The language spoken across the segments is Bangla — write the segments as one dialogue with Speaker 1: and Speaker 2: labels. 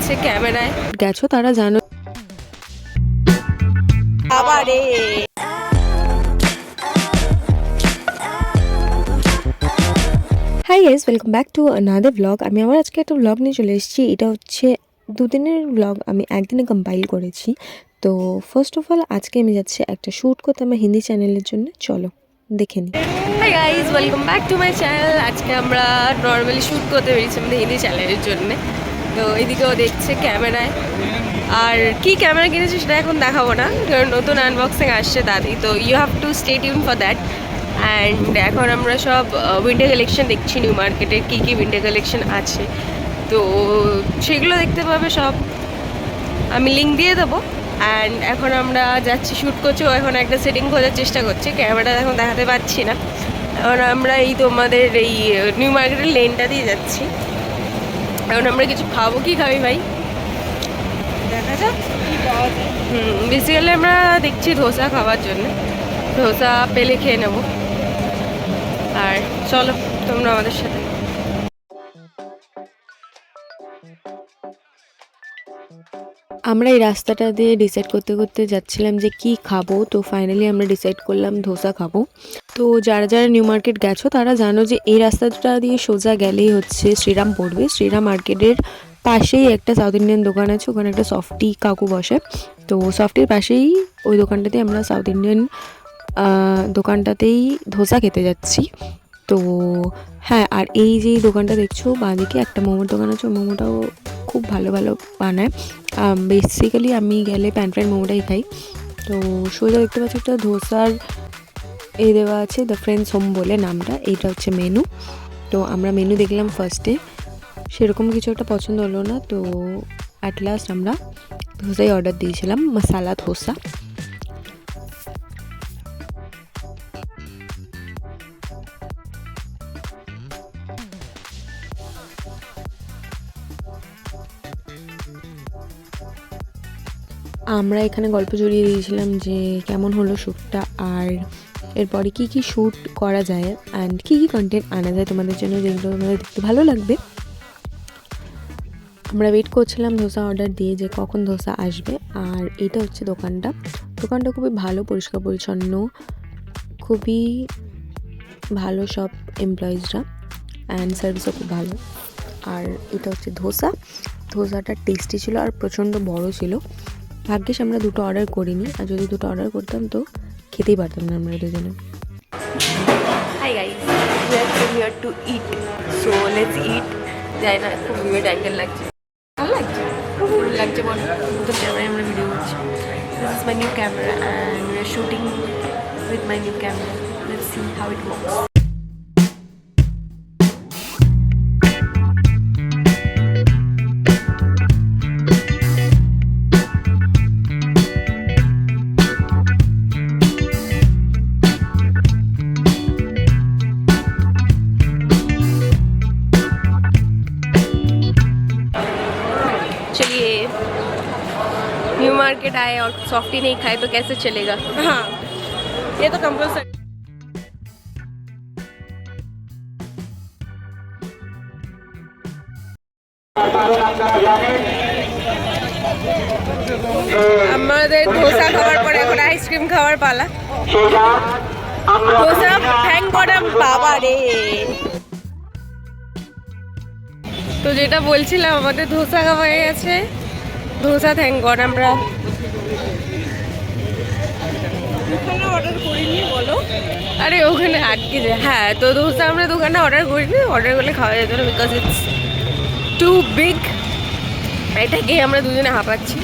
Speaker 1: দেখছে ক্যামেরায়
Speaker 2: গেছো তারা জানো।
Speaker 1: আবারে
Speaker 2: hi guys, welcome back to another blog. আমি আবার আজকে একটা ব্লগ নিয়ে চলে এসেছি। এটা হচ্ছে দুদিনের ব্লগ, আমি একদিনে কম্পাইল করেছি। তো ফার্স্ট অফ অল আজকে আমি যাচ্ছি একটা শ্যুট করতে আমার হিন্দি চ্যানেলের জন্য। চলো দেখে নিই।
Speaker 1: High guys, welcome back to my channel. আজকে আমরা নর্মালি শ্যুট করতে বেরিয়েছি আমাদের হিন্দি চ্যানেলের জন্য। তো এইদিকেও দেখছে ক্যামেরায়। আর কি ক্যামেরা কিনেছি সেটা এখন দেখাবো না, কারণ নতুন আনবক্সিং আসছে দাদি। তো you have to stay tune for that. And এখন আমরা সব উইন্টার কালেকশন দেখছি, নিউ মার্কেটের কী কী উইন্টার কালেকশন আছে। তো সেগুলো দেখতে পাবে সব, আমি লিঙ্ক দিয়ে দেবো। অ্যান্ড এখন আমরা যাচ্ছি শ্যুট করছি। ও এখন একটা সেটিং খোঁজার চেষ্টা করছে, ক্যামেরাটা এখন দেখাতে পারছি না। এখন আমরা এই তোমাদের এই নিউ মার্কেটের লেনটা দিয়ে যাচ্ছি। এখন আমরা কিছু খাবো। কি খাবি ভাই? দেখা যাক কি পাওয়া যায়। বেসিক্যালি আমরা দেখছি ধোসা খাওয়ার জন্য। ধোসা পেলে খেয়ে নেবো। আর চলো তোমরা আমাদের সাথে।
Speaker 2: আমরা এই রাস্তাটা দিয়ে ডিসাইড করতে করতে যাচ্ছিলাম যে কি খাবো। তো ফাইনালি আমরা ডিসাইড করলাম ধোসা খাবো। তো যারা যারা নিউ মার্কেট গেছো তারা জানো যে এই রাস্তাটা দিয়ে সোজা গেলেই হচ্ছে শ্রীরাম পড়বে। শ্রীরাম মার্কেটের পাশেই একটা সাউথ ইন্ডিয়ান দোকান আছে, ওখানে একটা সফটি কাকু বসে। তো সফটির পাশেই ওই দোকানটাতে আমরা সাউথ ইন্ডিয়ান দোকানটাতেই ধোসা খেতে যাচ্ছি। তো হ্যাঁ, আর এই যে দোকানটা দেখছো বাঁদিকে একটা মোমোর দোকান আছে, মোমোটাও খুব ভালো ভালো বানায়। বেসিক্যালি আমি গেলে প্যান ফ্রাইড মোমোটাই খাই। তো সোজা দেখতে পাচ্ছি একটা ধোসার এই দেওয়া আছে, দ্য ফ্রেন্ডস হোম বলে নামটা। এইটা হচ্ছে মেনু। তো আমরা মেনু দেখলাম ফার্স্টে, সেরকম কিছু একটা পছন্দ হলো না। তো অ্যাট লাস্ট আমরা ধোসাই অর্ডার দিয়েছিলাম, মশালা ধোসা। আমরা এখানে গল্প জড়িয়ে দিয়েছিলাম যে কেমন হলো শ্যুটটা, আর এরপরে কী কী শ্যুট করা যায় অ্যান্ড কী কী কন্টেন্ট আনা যায় তোমাদের জন্য, যেগুলো তোমাদের দেখতে ভালো লাগবে। আমরা ওয়েট করছিলাম ধোসা অর্ডার দিয়ে যে কখন ধোসা আসবে। আর এটা হচ্ছে দোকানটা। দোকানটা খুবই ভালো, পরিষ্কার পরিচ্ছন্ন, খুবই ভালো সব এমপ্লয়িজরা, অ্যান্ড সার্ভিসও খুব ভালো। আর এটা হচ্ছে ধোসা। ধোসাটা টেস্টি ছিল আর প্রচণ্ড বড় ছিল। ভাগ্যিস আমরা দুটো অর্ডার করিনি, আর যদি দুটো অর্ডার করতাম তো খেতেই পারতাম না আমরা দুজনে।
Speaker 1: Hi guys, we are here to eat, so let's eat. যাই না, খুব উইয়ার্ড অ্যাঙ্গেল লাগছে। ভালো লাগছে, খুব ভালো লাগছে। বল তো ক্যামেরায় আমরা ভিডিও করছি। This is my new camera and we are shooting with my new camera. Let's see how it works. चलिए, न्यू मार्केट आए और सॉफ्टी नहीं खाए तो कैसे चलेगा? हाँ, ये तो कंपल्सरी। আমাদের ধোসা খাওয়ার পরে এখন আইসক্রিম খাওয়ার পালা। ধোসা থ্যাংক গড বাবা রে। তো যেটা বলছিলাম, আমাদের ধোসা খাওয়া হয়ে গেছে। ধোসা থ্যাংক গড আমরা ওখানে অর্ডার করিনি। বলো, আরে ওখানে আটকে যায়। হ্যাঁ, তো ধোসা আমরা দোকানে অর্ডার করিনি, অর্ডার করলে খাওয়া যেত না, বিকজ ইটস টু বিগ। এটাকে আমরা দুজনে হাঁপাচ্ছি।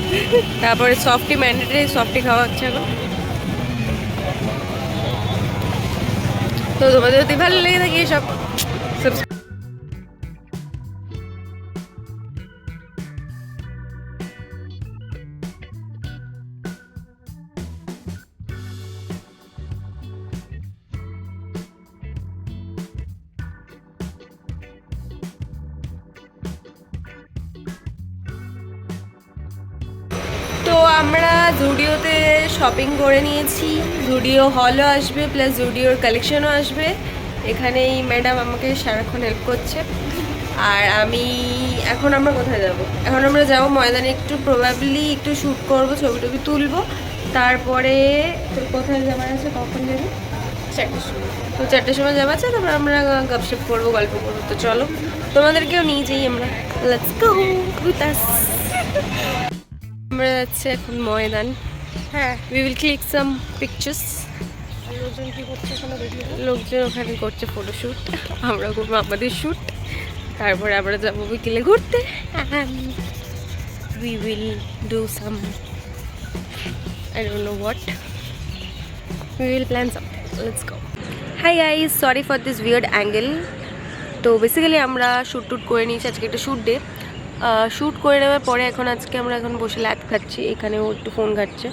Speaker 1: তারপরে সফটি ম্যান্ডেটরি, সফটি খাওয়া হচ্ছে এখন। তো তোমাদের যদি ভালো লেগে থাকে সব সাবস্ক্রাইব। তো আমরা জুডিওতে শপিং করে নিয়েছি। জুডিও হলও আসবে, প্লাস জুডিওর কালেকশনও আসবে। এখানেই ম্যাডাম আমাকে সারাক্ষণ হেল্প করছে। আর আমি এখন আমরা কোথায় যাব? এখন আমরা যাবো ময়দানে, একটু প্রবাবলি একটু শ্যুট করবো, ছবি টবি তুলবো, তারপরে তোর কোথায় যাবার আছে, কখন যাবি? 4টের সময়। তো 4টের সময় যাওয়া আছে, তারপরে আমরা গপশপ করবো, গল্প করবো। তো চলো তোমাদেরকেও নিয়ে যাই আমরা, লেটস গো উইথ আস। আমরা যাচ্ছি এখন ময়দান। হ্যাঁ, we will click some pictures. লোকজন কি করছে ওখানে দেখি? লোকজন ওখানে করছে ফটোশ্যুট, আমরা করবো আমাদের শ্যুট, তারপরে আমরা যাবো বিকেলে ঘুরতে। We will do some, I don't know what. We will plan something. Let's go. Hi guys, sorry for this weird angle. তো বেসিক্যালি আমরা শ্যুট টুট করে নিয়েছি, আজকে একটা শ্যুট ডে। শ্যুট করে নেওয়ার পরে আমরা এখন বসে ল্যাদ খাচ্ছি, এখানেও একটু ফোন ঘাটছে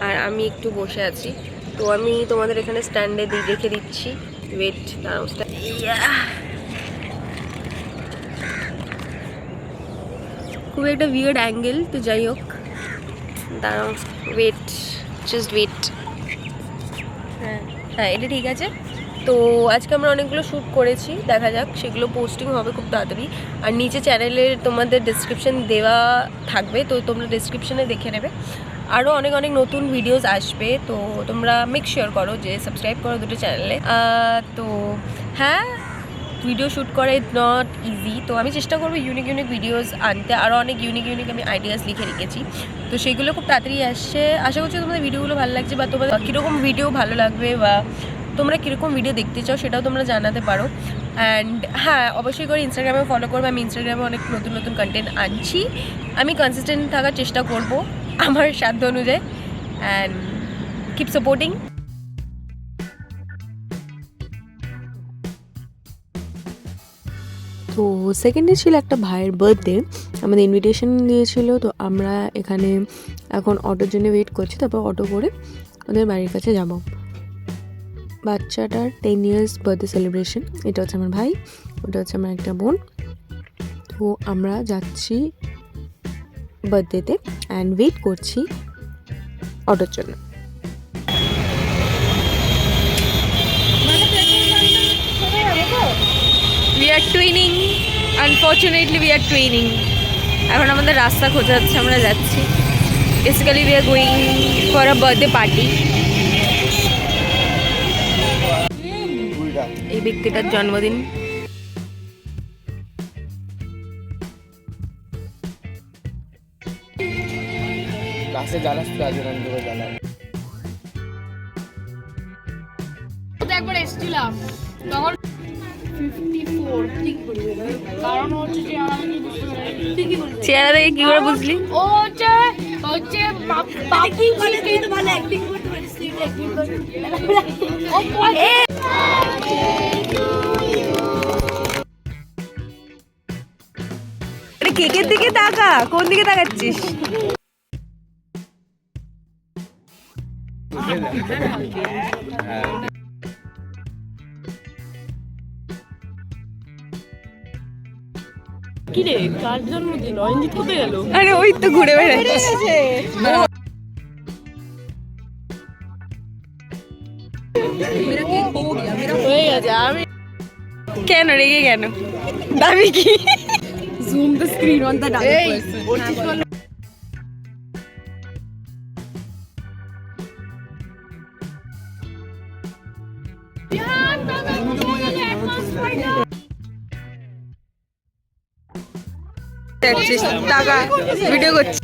Speaker 1: আর আমি একটু বসে আছি। তো আমি তোমাদের এখানে স্ট্যান্ডে রেখে দিচ্ছি, ওয়েট দাঁড়াও। খুব একটা উইয়ার্ড অ্যাঙ্গেল, তো যাই হোক দাঁড়াও, ওয়েট, জাস্ট ওয়েট। হ্যাঁ হ্যাঁ, এটা ঠিক আছে। তো আজকে আমরা অনেকগুলো শ্যুট করেছি, দেখা যাক, সেগুলো পোস্টিং হবে খুব তাড়াতাড়ি। আর নিচে চ্যানেলের তোমাদের ডেসক্রিপশন দেওয়া থাকবে, তো তোমরা ডেসক্রিপশনে দেখে নেবে। আরও অনেক অনেক নতুন ভিডিওস আসবে, তো তোমরা মেক শিওর করো যে সাবস্ক্রাইব করো দুটো চ্যানেলে। তো হ্যাঁ, ভিডিও শ্যুট করা ইজ নট ইজি, তো আমি চেষ্টা করবো ইউনিক ইউনিক ভিডিওস আনতে। আরও অনেক ইউনিক আমি আইডিয়াস লিখে রেখেছি, তো সেইগুলো খুব তাড়াতাড়ি আসছে। আশা করছি তোমাদের ভিডিওগুলো ভালো লাগছে, বা তোমাদের কীরকম ভিডিও ভালো লাগবে, বা তোমরা কীরকম ভিডিও দেখতে চাও সেটাও তোমরা জানাতে পারো। অ্যান্ড হ্যাঁ, অবশ্যই করে ইনস্টাগ্রামে ফলো করবে, আমি ইনস্টাগ্রামে অনেক নতুন নতুন কন্টেন্ট আনছি। আমি কনসিস্টেন্ট থাকার চেষ্টা করব আমার সাধ্য অনুযায়ী, অ্যান্ড কিপ সাপোর্টিং।
Speaker 2: তো সেকেন্ডে ছিল একটা ভাইয়ের বার্থডে, আমাদের ইনভিটেশন দিয়েছিল। তো আমরা এখানে এখন অটোর জন্য ওয়েট করছি, তারপর অটো করে ওদের বাড়ির কাছে যাব। বাচ্চাটার 10 ইয়ার্স বার্থডে সেলিব্রেশন। এটা হচ্ছে আমার ভাই, ওটা হচ্ছে আমার একটা বোন। তো আমরা যাচ্ছি বার্থডেতে অ্যান্ড ওয়েট করছি অটোর জন্য।
Speaker 1: We are twinning. Unfortunately, we are twinning. এখন আমাদের রাস্তা খোঁজা হচ্ছে, আমরা যাচ্ছি। Basically we are going for a birthday party. এই ব্যক্তিটার জন্মদিন।
Speaker 3: ক্লাসে জ্বালাস তো আজ আমি তোকে জ্বালাম।
Speaker 4: একবার এসেছিলাম তখন 54 ঠিক বলবি, কারণ হচ্ছে যে আমি বুঝতে পারি
Speaker 1: চেহারা দেখে কি করে বুঝলি?
Speaker 4: ও হচ্ছে বাকি বলে তুই তো ভালো অ্যাক্টিং করতে পারিস, তুই অ্যাক্টিং কর। ও
Speaker 1: আরে কেকের দিকে তাকা, কোন দিকে তাকাচ্ছিস?
Speaker 4: কি রে, কার জন্মদিন? রঞ্জিত কোথায় গেল?
Speaker 1: আরে ওই তো ঘুরে বেড়াচ্ছে।
Speaker 4: হয়ে গেছে। আমি
Speaker 1: কেন রেগে কেন? দাবি কি?
Speaker 4: Zoom the screen on the done person.
Speaker 1: টাকা ভিডিও করছি।